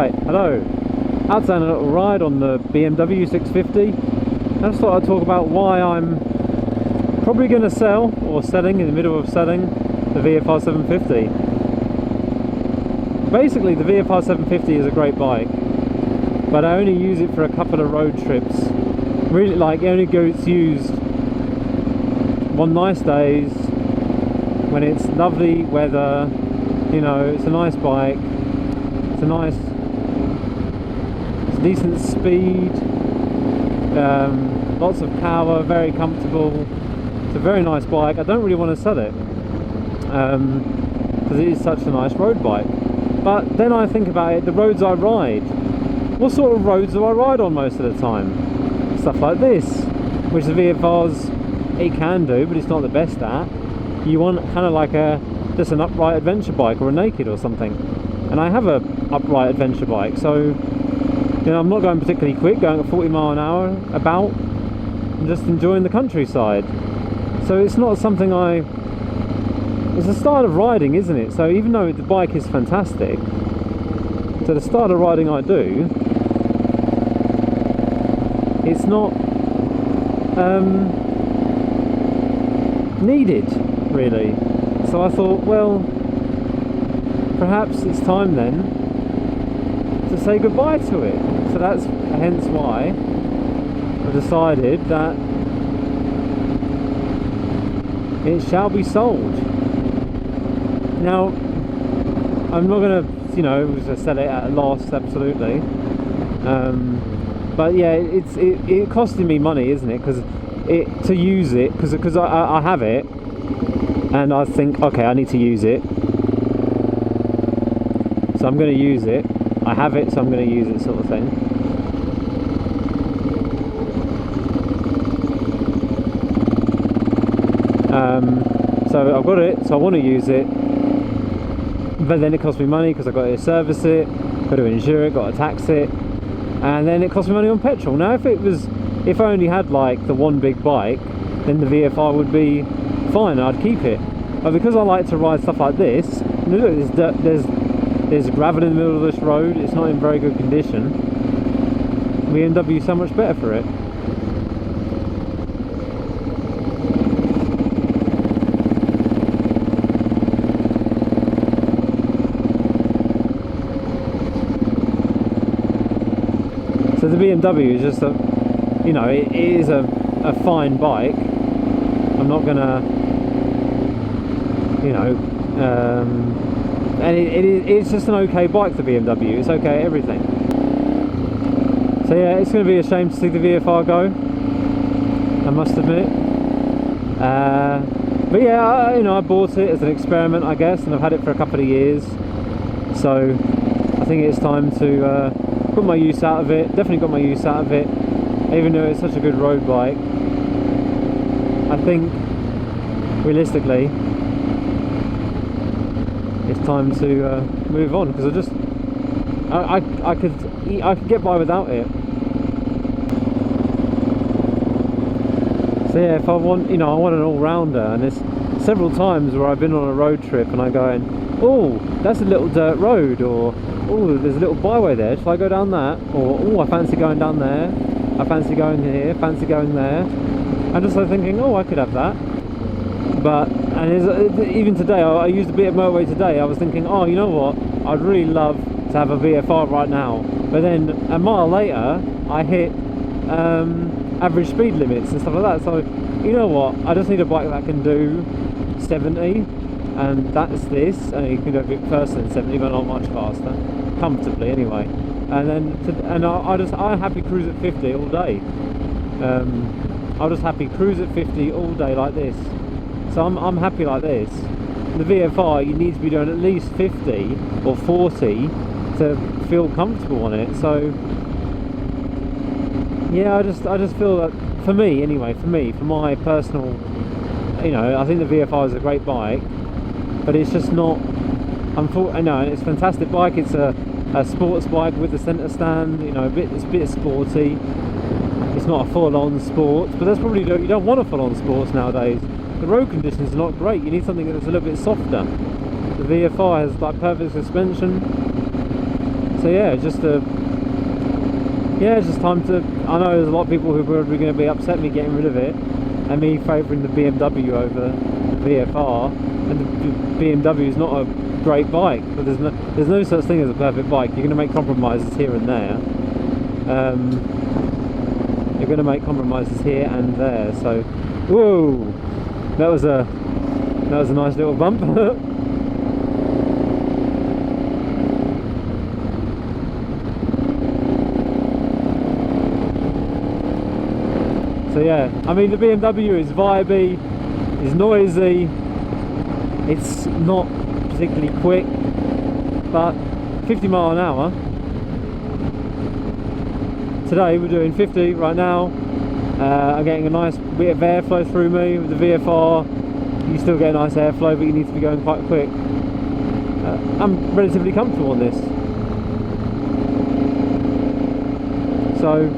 Right, hello. Out on a little ride on the BMW 650. I just thought I'd talk about why I'm probably going to sell, or selling, in the middle of selling, the VFR750. Basically, the VFR750 is a great bike, but I only use it for a couple of road trips. Really, like, it only gets used on nice days, when it's lovely weather, you know, it's a nice bike, it's decent speed, lots of power, very comfortable. It's a very nice bike. I don't really want to sell it because it is such a nice road bike. But then I think about it, the roads I ride, what sort of roads do I ride on most of the time? Stuff like this, which the VFRs, it can do, but it's not the best at. You want kind of like just an upright adventure bike, or a naked or something. And I have a upright adventure bike, so you know, I'm not going particularly quick, going at 40 miles an hour about, and just enjoying the countryside. So it's not something it's a style of riding, isn't it? So even though the bike is fantastic, so the style of riding I do, it's not needed, really. So I thought, well, perhaps it's time then to say goodbye to it. So that's hence why I decided that it shall be sold. Now, I'm not going to, you know, sell it at a loss, absolutely. But yeah, it costing me money, isn't it? Because to use it, because I have it, and I think, okay, I need to use it, so I'm going to use it. I have it, so I'm going to use it, sort of thing. So I've got it, so I want to use it, but then it costs me money because I've got to service it, got to insure it, got to tax it, and then it costs me money on petrol. Now if I only had like the one big bike, then the VFR would be fine, I'd keep it. But because I like to ride stuff like this, look, there's gravel in the middle of this road, it's not in very good condition. BMW is so much better for it. So the BMW is just you know, it is a fine bike. I'm not gonna, you know, and it's just an okay bike, the BMW. It's okay at everything. So yeah, it's going to be a shame to see the VFR go, I must admit. But yeah, you know, I bought it as an experiment, I guess, and I've had it for a couple of years. So I think it's time to put my use out of it. Definitely got my use out of it, even though it's such a good road bike. I think realistically it's time to move on, because I could get by without it. So yeah, if I want, you know, I want an all-rounder, and there's several times where I've been on a road trip and I go, oh, that's a little dirt road, or oh, there's a little byway there, shall I go down that? Or oh, I fancy going down there, I fancy going here, fancy going there. I'm just like thinking, oh, I could have that. But, and even today, I used a bit of motorway today, I was thinking, oh, you know what, I'd really love to have a VFR right now. But then a mile later, I hit average speed limits and stuff like that. So, you know what, I just need a bike that can do 70, and that's this. And you can go a bit faster than 70, but not much faster, comfortably anyway. And then, I'm happy cruise at 50 all day. I'll just happy cruise at 50 all day like this. So I'm happy like this. The VFR, you need to be doing at least 50 or 40 to feel comfortable on it. So yeah, I just feel that, for me anyway, for my personal, you know, I think the VFR is a great bike, but it's just not, I know it's a fantastic bike. It's a sports bike with a centre stand, you know, it's a bit sporty. It's not a full-on sport, but that's probably, you don't want a full-on sports nowadays. The road conditions are not great. You need something that's a little bit softer. The VFR has like perfect suspension, so So yeah, it's just time to. I know there's a lot of people who are probably going to be upset me getting rid of it, and me favouring the BMW over the VFR. And the BMW is not a great bike, but there's no such thing as a perfect bike. You're going to make compromises here and there. You're going to make compromises here and there. So, whoa, that was a nice little bump. So yeah, I mean the BMW is vibey, is noisy, it's not particularly quick, but 50 mile an hour. Today we're doing 50 right now. I'm getting a nice bit of airflow through me. With the VFR you still get a nice airflow, but you need to be going quite quick. I'm relatively comfortable on this. So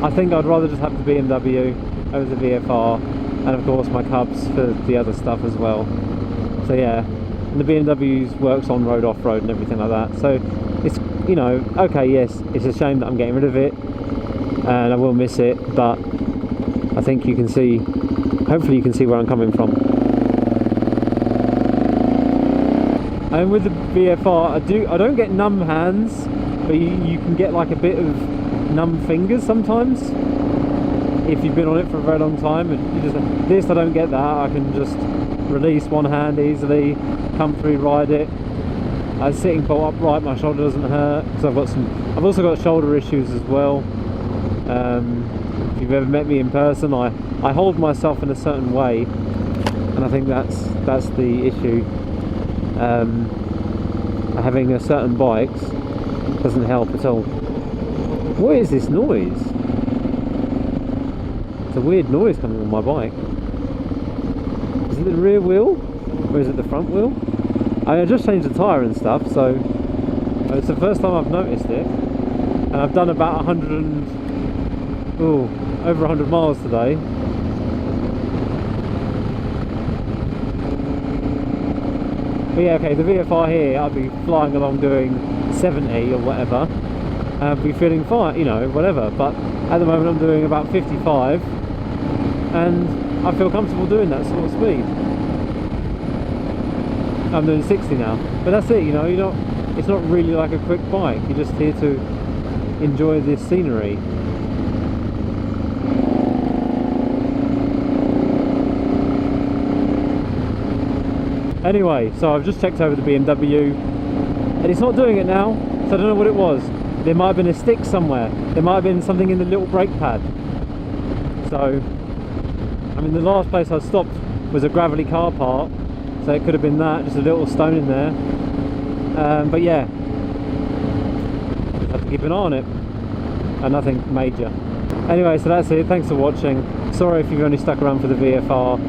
I think I'd rather just have the BMW over the VFR, and of course my Cubs for the other stuff as well. So yeah, and the BMW works on road, off road and everything like that. So it's, you know, okay, yes, it's a shame that I'm getting rid of it and I will miss it, but I think you can see, hopefully you can see where I'm coming from. And with the VFR, I don't get numb hands, but you can get like a bit of numb fingers sometimes if you've been on it for a very long time. And you just, this I don't get that. I can just release one hand easily, comfortably ride it. I'm sitting bolt upright, my shoulder doesn't hurt because I've also got shoulder issues as well. If you've ever met me in person, I hold myself in a certain way, and I think that's the issue. Having a certain bikes doesn't help at all. What is this noise? It's a weird noise coming on my bike. Is it the rear wheel? Or is it the front wheel? I just changed the tyre and stuff, so it's the first time I've noticed it. And I've done about over 100 miles today. But yeah, okay, the VFR here, I'll be flying along doing 70 or whatever. I'll be feeling fine, you know, whatever. But at the moment I'm doing about 55, and I feel comfortable doing that sort of speed. I'm doing 60 now, but that's it, you know. It's not really like a quick bike. You're just here to enjoy this scenery. Anyway, so I've just checked over the BMW, and it's not doing it now. So I don't know what it was. There might have been a stick somewhere. There might have been something in the little brake pad. So, I mean, the last place I stopped was a gravelly car park, so it could have been that, just a little stone in there. But yeah, just have to keep an eye on it, and nothing major. Anyway, so that's it. Thanks for watching. Sorry if you've only stuck around for the VFR.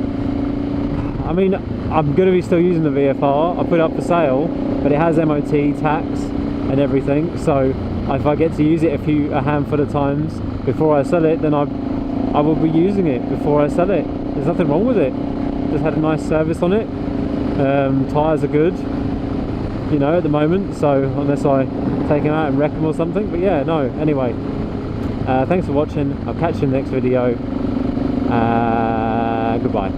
I mean, I'm going to be still using the VFR. I put it up for sale, but it has MOT, tax and everything, so if I get to use it a handful of times before I sell it, then I will be using it before I sell it. There's nothing wrong with it. Just had a nice service on it. Tyres are good, you know, at the moment, so unless I take them out and wreck them or something. But yeah, no, anyway, thanks for watching. I'll catch you in the next video. Goodbye.